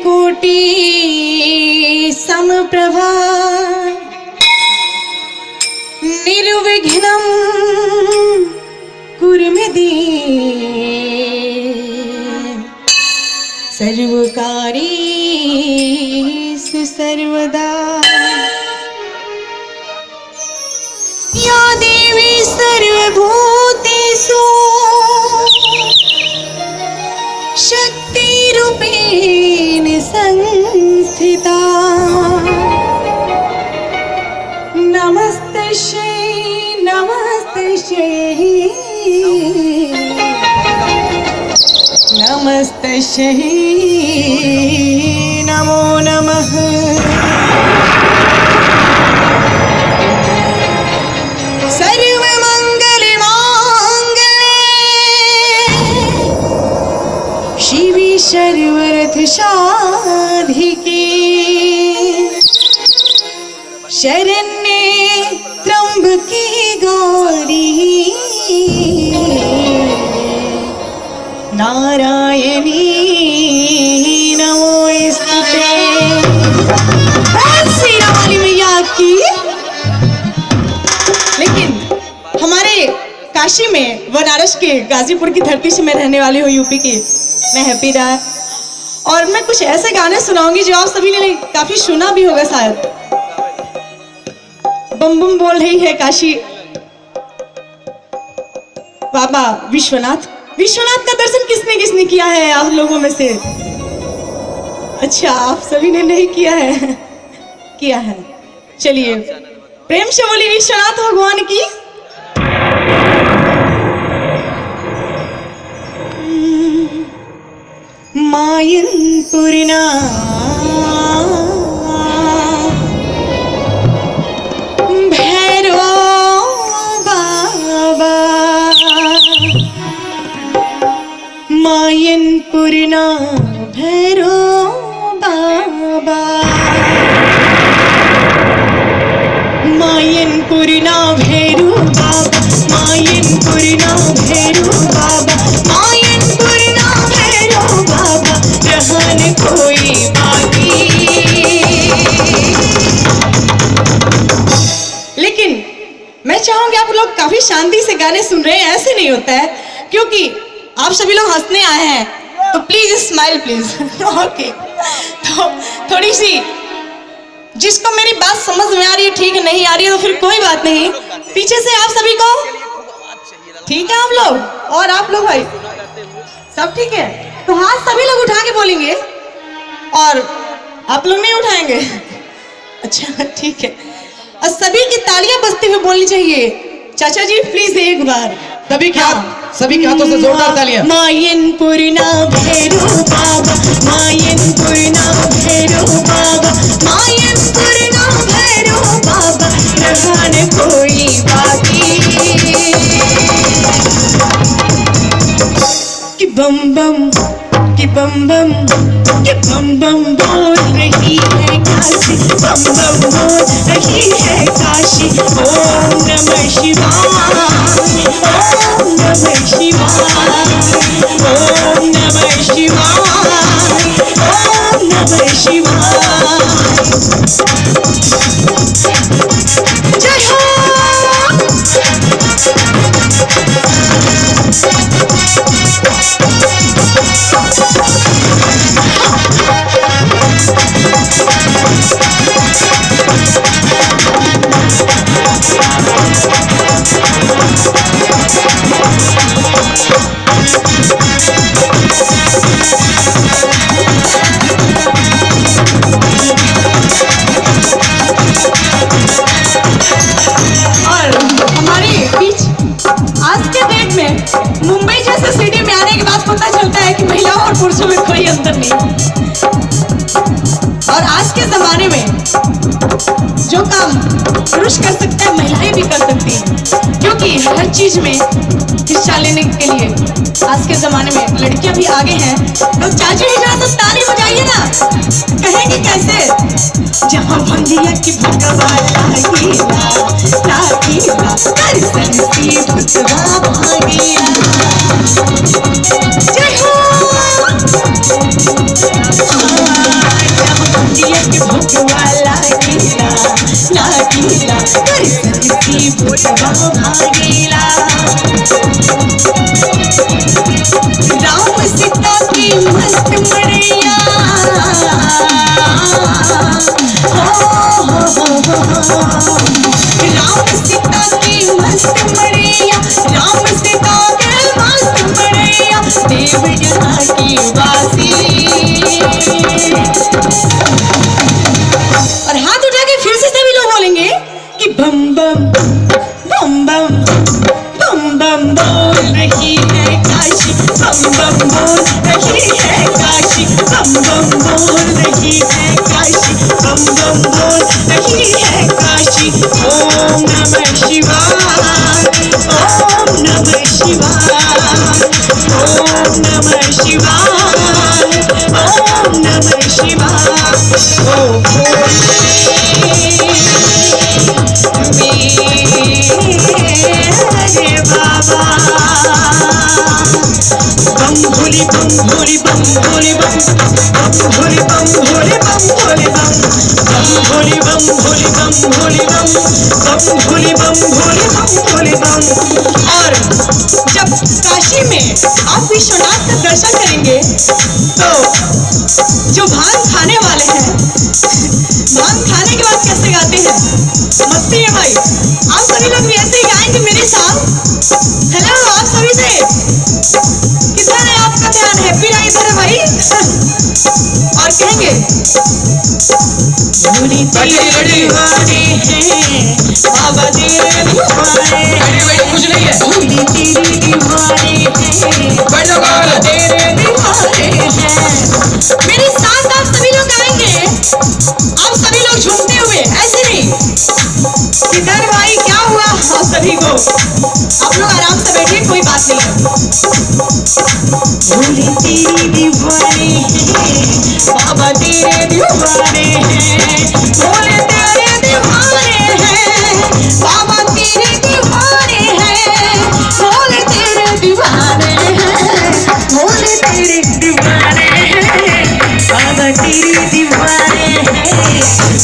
कोटि समप्रभा निर्विघ्नं कुरु मे देव सर्वकार्येषु सर्वदा। या देवी सर्वभूतेषु शक्तिरूपेण संस्थिता नमस्तस्यै नमस्तस्यै नमस्तस्यै नमो नमः। शिवी सर्वरथ साधिके शरण्ये त्र्यंबके गौरी नारायणी नमोस्तुते। श्री राम वाली मैया की। लेकिन हमारे काशी में बनारस के गाजीपुर की धरती से मैं रहने वाली हूँ, यूपी की। मैं हैप्पी राय और मैं कुछ ऐसे गाने सुनाऊंगी जो आप सभी ने काफी सुना भी होगा शायद। बम बम बोल रही है काशी। बाबा विश्वनाथ का दर्शन किसने किसने किया है आप लोगों में से? अच्छा, आप सभी ने नहीं किया है। किया है, चलिए प्रेम से बोली विश्वनाथ भगवान की। मायन पूर्णा भैरो बाबा मायन पूर्णा भैरो बाबा मायन पूर्णा भैरो बाबा मायन पूर्णा भैरो बाबा मायन पूर्णा भैरो बाबा रहन कोई बाकी। लेकिन मैं चाहूंगी आप लोग काफी शांति से गाने सुन रहे हैं, ऐसे नहीं होता है क्योंकि आप सभी लोग हंसने आए हैं तो प्लीज स्माइल प्लीज। ओके, तो थोड़ी सी जिसको मेरी बात समझ में आ रही है ठीक है, नहीं आ रही है तो फिर कोई बात नहीं। पीछे से आप सभी को ठीक है, आप लोग और आप लोग भाई सब ठीक है तो हाथ सभी लोग उठा के बोलेंगे और आप लोग नहीं उठाएंगे। अच्छा ठीक है, और सभी की तालियां बजते हुए बोलनी चाहिए। चाचा जी प्लीज एक बार सभी के हाथों से जोरदार तालियां। मायन पूर्णा भैरो बाबा मायन पूर्णा भैरो बाबा मायन पूर्णा भैरो बाबा रहन कोई बाकी। कि बम बम कि बम बम कि बम बम बोल रही है काशी बम बम बोल रही है काशी। ओम नमः शिवाय ओम नमः शिवाय ओम नमः शिवाय ओम नमः शिवाय। जय हो। मुंबई जैसे सिटी में आने के बाद पता चलता है कि महिलाओं और पुरुषों में कोई अंतर नहीं। और आज के जमाने में जो काम पुरुष कर सकता है महिलाएं भी कर सकती हैं, क्योंकि हर चीज में हिस्सा लेने के लिए आज के जमाने में लड़कियां भी आगे हैं। तो चाची भी जरा तो ताली बजाइए ना। कहेंगे कैसे? जहाँ भंगिया की भगवान लागिला लागिला दर्शन की भगवा भागिला। जय हो। वाला गीला लागीला कर सकती बोटवा भागीला राम सीता की मस्त मड़ैया राम सीता की मस्त मड़ैया राम सीता के मस्त मड़ैया देव यहाँ की वासी और हाथ उठा के फिर से सभी लोग बोलेंगे कि बम बम बम बम बम बम बोल रही है काशी बम बम बोल रही है काशी बम बम बोल रही है काशी बम बम बोल रही है काशी ओम नमः शिवाय ओम नमः शिवाय ओम नमः शिवाय ओम नमः शिवाय ओ मेरे बाबा बम भोले बम भोले बम भोले बम बम भोले बम भोले बम भोले बम बम भोले बम भोले बम भोले बम बम भोले बम भोले बम भोले बम और जब काशी में आप विश्वनाथ का दर्शन करेंगे तो जो भांग खाने वाले हैं भांग खाने के बाद कैसे गाते हैं मस्ती है भाई आप सभी लोग भी ऐसे ही गाएंगे मेरे साथ हेलो आप सभी से किधर है आपका ध्यान हैप्पी ना इधर है भाई और कहेंगे भोली तेरे दीवाने हैं बाबा तेरे दीवाने कुछ नहीं है भोली तेरे दीवाने हैं बैठ जाओ बाबा तेरे दीवाने हैं मेरे साथ आप सभी लोग गाएंगे आप सभी लोग झूमते हुए ऐसे नहीं किधर भाई क्या हुआ आप सभी को आप लोग आराम से बैठिए कोई बात नहीं भोले तेरे दीवाने हैं बाबा तेरे दीवाने हैं भोले तेरे दीवाने हैं बाबा तेरे दीवाने हैं भोले तेरे दीवाने हैं भोले तेरे दीवाने हैं बाबा तेरे दीवाने हैं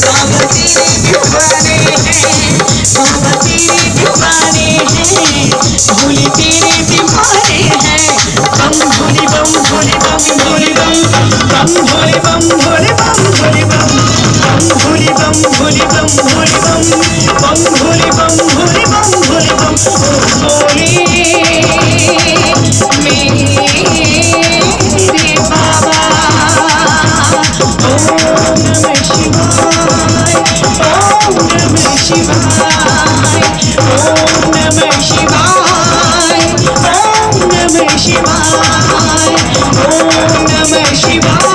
बाबा तेरे दीवाने हैं बाबा तेरे दीवाने हैं भोले तेरे दीवाने हैं बम भोले बम भोले बम भोले बम भोले बम भोले बम भोले बम भोले बम भोले बम भोले बम भोले बम भोले बम भोले बम भोले मेरे बाबा ओम नमः शिवाय ओम नमः शिवाय ओम नमः शिवाय ओम नमः शिवाय ओम नमः शिवाय